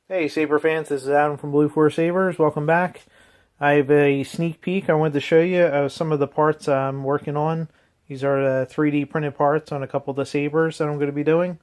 Hey Saber fans, this is Adam from Blue Force Sabers. Welcome back. I have a sneak peek I wanted to show you of some of the parts I'm working on. These are 3D printed parts on a couple of the Sabers that I'm going to be doing.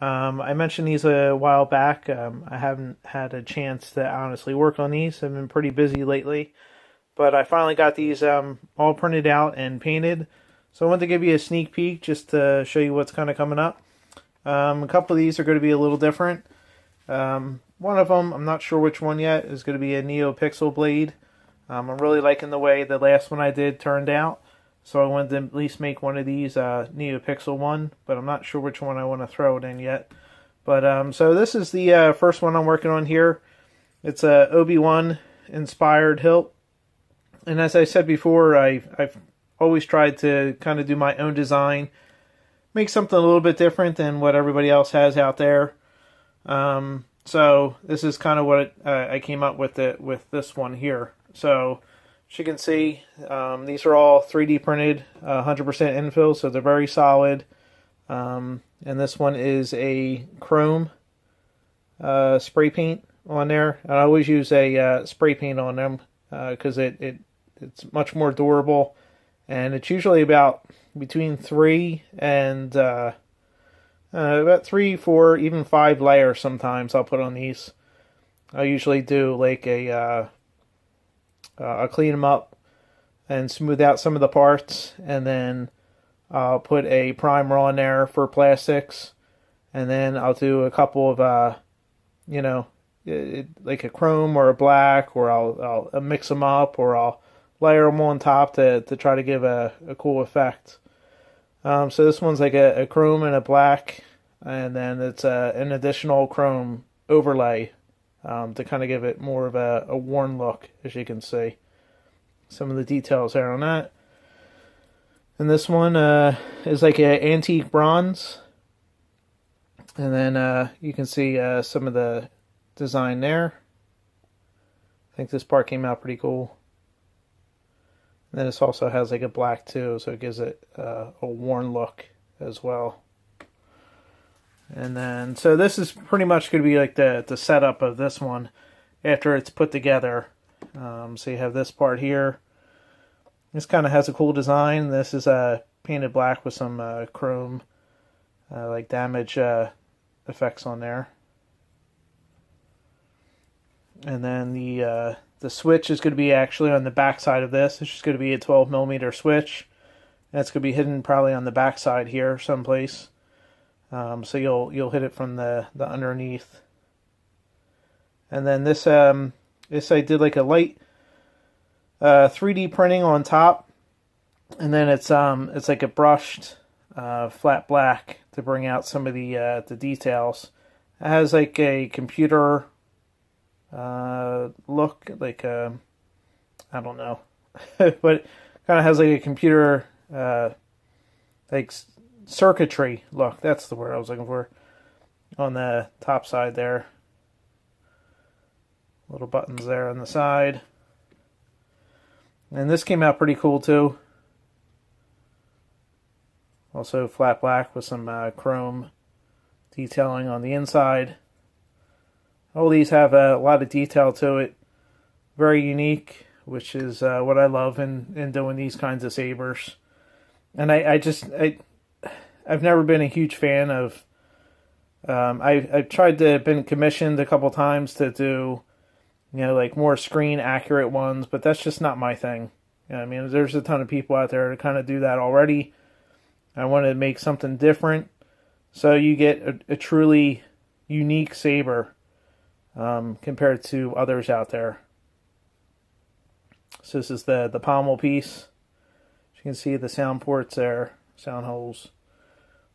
I mentioned these a while back. I haven't had a chance to honestly work on these. I've been pretty busy lately. But I finally got these all printed out and painted. So I wanted to give you a sneak peek just to show you what's kind of coming up. A couple of these are going to be a little different. One of them, I'm not sure which one yet, is going to be a NeoPixel blade. I'm really liking the way the last one I did turned out, so I wanted to at least make one of these NeoPixel one, but I'm not sure which one I want to throw it in yet. But so this is the first one I'm working on here. It's a Obi-Wan inspired hilt, and as I said before, I've always tried to kind of do my own design, make something a little bit different than what everybody else has out there. So this is kind of what I came up with with this one here. So as you can see, these are all 3D printed, 100% infill, so they're very solid. And this one is a chrome spray paint on there. I always use a spray paint on them because it's much more durable, and it's usually about between 3 and about 3, 4, even 5 layers sometimes I'll put on these. I usually do like I'll clean them up and smooth out some of the parts, and then I'll put a primer on there for plastics, and then I'll do a couple of like a chrome or a black, or I'll mix them up, or I'll layer them on top to try to give a cool effect. So this one's like a chrome and a black, and then it's an additional chrome overlay to kind of give it more of a worn look, as you can see. Some of the details there on that. And this one is like an antique bronze. And then you can see some of the design there. I think this part came out pretty cool. And then this also has like a black too, so it gives it a worn look as well. And then, so this is pretty much going to be like the setup of this one after it's put together. So you have this part here. This kind of has a cool design. This is painted black with some chrome like damage effects on there. And then the switch is going to be actually on the back side of this. It's just going to be a 12mm switch. And it's going to be hidden probably on the back side here someplace. So you'll hit it from the underneath. And then this I did like a light 3D printing on top, and then it's like a brushed flat black to bring out some of the details. It has like a computer look, like I don't know, but kind of has like a computer like circuitry look. That's the word I was looking for. On the top side there, little buttons there on the side. And this came out pretty cool too. Also flat black with some chrome detailing on the inside. All these have a lot of detail to it. Very unique, which is what I love in doing these kinds of sabers. And I've never been a huge fan of. I've tried to been commissioned a couple times to do, like more screen accurate ones, but that's just not my thing. I mean, there's a ton of people out there to kind of do that already. I want to make something different, so you get a truly unique saber compared to others out there. So this is the pommel piece. As you can see, the sound ports there, sound holes.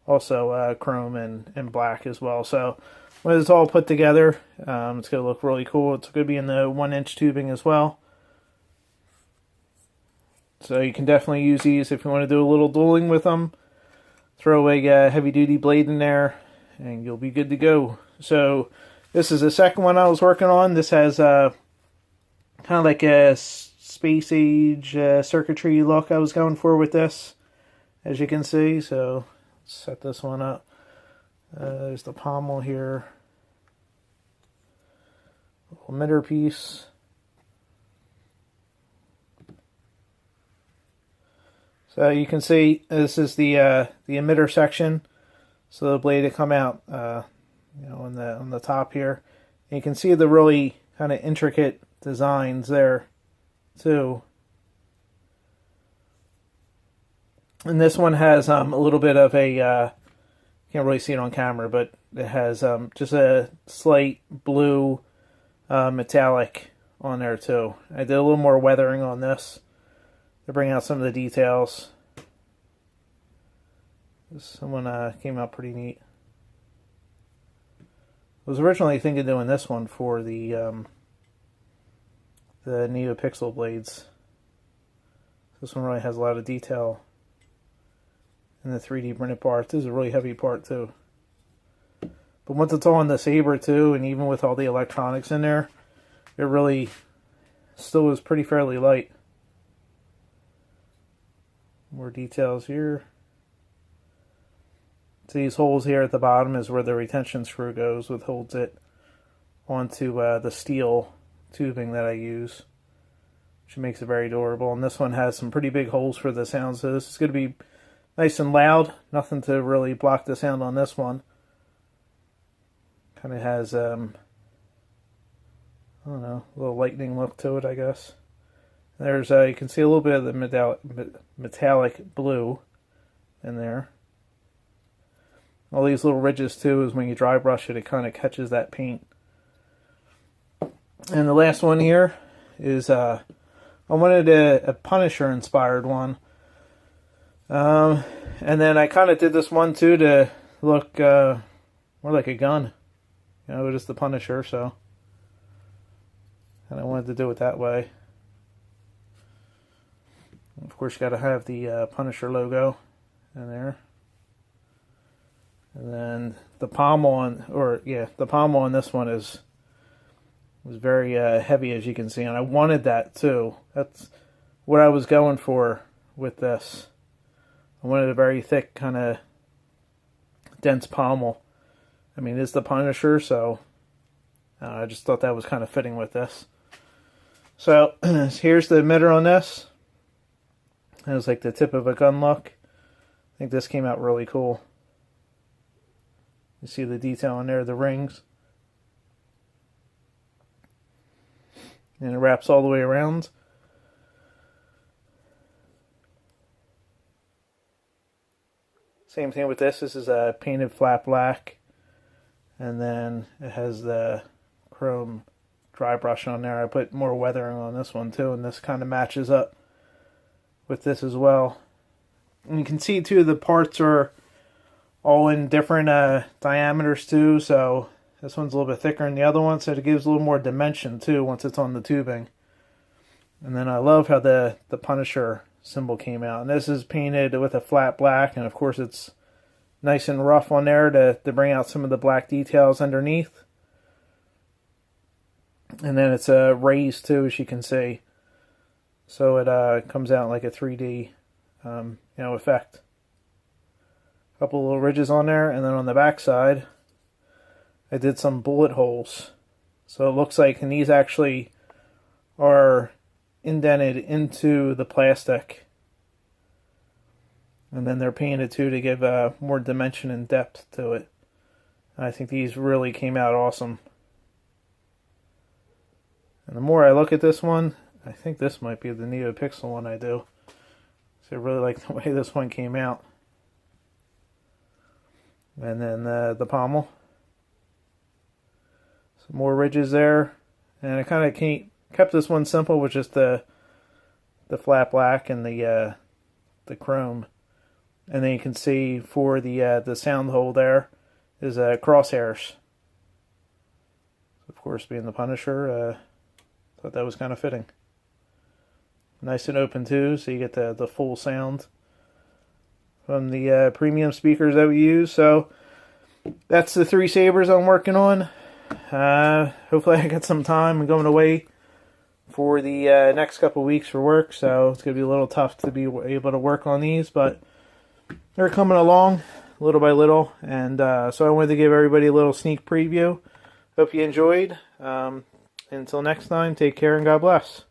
Also chrome and black as well. So when it's all put together, it's going to look really cool. It's going to be in the 1-inch tubing as well. So you can definitely use these if you want to do a little dueling with them. Throw a heavy-duty blade in there, and you'll be good to go. So this is the second one I was working on. This has kind of like a space age circuitry look I was going for with this, as you can see. So set this one up. There's the pommel here. Little emitter piece. So you can see this is the emitter section. So the blade to come out, on the top here. And you can see the really kind of intricate designs there, too. And this one has a little bit of a, can't really see it on camera, but it has just a slight blue metallic on there too. I did a little more weathering on this to bring out some of the details. This one came out pretty neat. I was originally thinking of doing this one for the NeoPixel blades. This one really has a lot of detail in the 3D printed parts. This is a really heavy part too. But once it's all on the Saber too, and even with all the electronics in there, it really still is pretty fairly light. More details here. So these holes here at the bottom is where the retention screw goes, which holds it onto the steel tubing that I use, which makes it very durable. And this one has some pretty big holes for the sound, so this is going to be nice and loud. Nothing to really block the sound on this one. Kind of has, I don't know, a little lightning look to it, I guess. There's, you can see a little bit of the metallic blue in there. All these little ridges too is when you dry brush it, it kind of catches that paint. And the last one here is, I wanted a Punisher inspired one. And then I kind of did this one too to look more like a gun. You know, just the Punisher, so. And I wanted to do it that way. Of course, you got to have the Punisher logo in there. And then the pommel on this one was very heavy, as you can see, and I wanted that too. That's what I was going for with this. I wanted a very thick, kind of dense pommel. I mean, it's the Punisher, so I just thought that was kind of fitting with this. So here's the emitter on this. It was like the tip of a gun look. I think this came out really cool. You see the detail on there, the rings. And it wraps all the way around. Same thing with this. This is a painted flat black. And then it has the chrome dry brush on there. I put more weathering on this one too, and this kind of matches up with this as well. And you can see too, the parts are all in different diameters too, so this one's a little bit thicker than the other one, so it gives a little more dimension too once it's on the tubing. And then I love how the Punisher symbol came out. And this is painted with a flat black, and of course it's nice and rough on there to bring out some of the black details underneath. And then it's raised too, as you can see. So it comes out like a 3D effect. A couple little ridges on there, and then on the back side I did some bullet holes. So it looks like, and these actually are indented into the plastic. And then they're painted too to give more dimension and depth to it. And I think these really came out awesome. And the more I look at this one, I think this might be the NeoPixel one I do. So I really like the way this one came out. And then the pommel. Some more ridges there. And I kind of kept this one simple with just the flat black and the chrome. And then you can see for the sound hole there is crosshairs. Of course, being the Punisher, thought that was kind of fitting. Nice and open too, so you get the full sound from the premium speakers that we use. So that's the 3 Sabers I'm working on. Hopefully I got some time. I'm going away for the next couple weeks for work, so it's going to be a little tough to be able to work on these, but they're coming along little by little, and so I wanted to give everybody a little sneak preview. Hope you enjoyed. Until next time, take care and God bless.